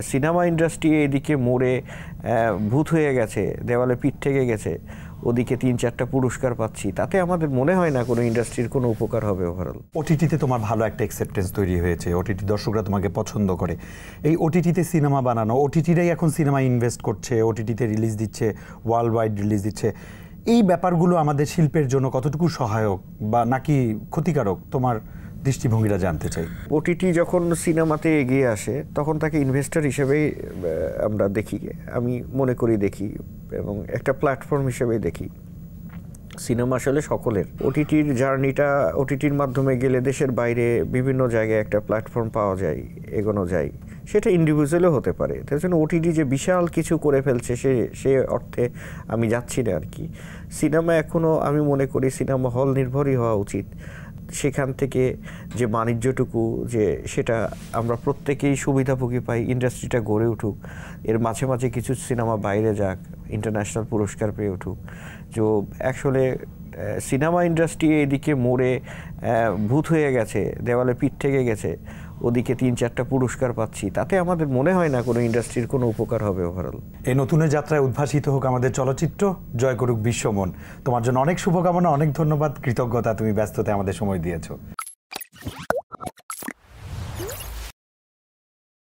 Cinema industry এদিকে মোড়ে ভূত হয়ে গেছে, দেওয়ালে পিঠ থেকে গেছে, ওদিকে 3-4টা পুরস্কার পাচ্ছি, তাতে আমাদের মনে হয় না কোনো ইন্ডাস্ট্রির কোনো উপকার হবে ওভারঅল। ওটিটিতে তোমার ভালো একটা অ্যাকসেপ্টেন্স তৈরি হয়েছে, ওটিটি দর্শকরা তোমাকে পছন্দ করে। এই ওটিটিতে সিনেমা বানানো, ওটিটিরাই এখন সিনেমা ইনভেস্ট করছে, ওটিটিতে রিলিজ দিচ্ছে, ওয়ার্ল্ড ওয়াইড রিলিজ দিচ্ছে, এই ব্যাপারগুলো আমাদের শিল্পের জন্য কতটুকু সহায়ক বা নাকি ক্ষতিকারক, তোমার দৃষ্টিভঙ্গিটা জানতে চাই। ওটিটি যখন সিনেমাতে এগিয়ে আসে তখন তাকে ইনভেস্টর হিসেবেই আমরা দেখি, আমি মনে করি দেখি, এবং একটা প্ল্যাটফর্ম হিসেবেই দেখি। সিনেমা আসলে সকলের। ওটিটির জার্নিটা, ওটিটির মাধ্যমে গেলে দেশের বাইরে বিভিন্ন জায়গায় একটা প্ল্যাটফর্ম পাওয়া যায়, এগোনো যায়, সেটা ইন্ডিভিজুয়ালও হতে পারে। তার জন্য ওটিটি যে বিশাল কিছু করে ফেলছে সে অর্থে আমি যাচ্ছি না আর কি। সিনেমা এখনও আমি মনে করি সিনেমা হল নির্ভরই হওয়া উচিত। সেখান থেকে যে বাণিজ্যটুকু, যে সেটা আমরা প্রত্যেকেই সুবিধাভোগী পাই, ইন্ডাস্ট্রিটা গড়ে উঠুক, এর মাঝে মাঝে কিছু সিনেমা বাইরে যাক, ইন্টারন্যাশনাল পুরস্কার পেয়ে উঠুক। তো আসলে সিনেমা ইন্ডাস্ট্রি এদিকে মোড়ে ভূত হয়ে গেছে, দেওয়ালে পিঠ থেকে গেছে, ওদিকে 3-4টা পুরস্কার পাচ্ছি, তাতে আমাদের মনে হয় না কোনো ইন্ডাস্ট্রির কোনো উপকার হবে ওভারঅল। এই নতুনের যাত্রায় উদ্ভাসিত হোক আমাদের চলচ্চিত্র, জয় করুক বিশ্বমন। তোমার জন্য অনেক শুভকামনা, অনেক ধন্যবাদ, কৃতজ্ঞতা, তুমি ব্যস্ততায় আমাদের সময় দিয়েছো।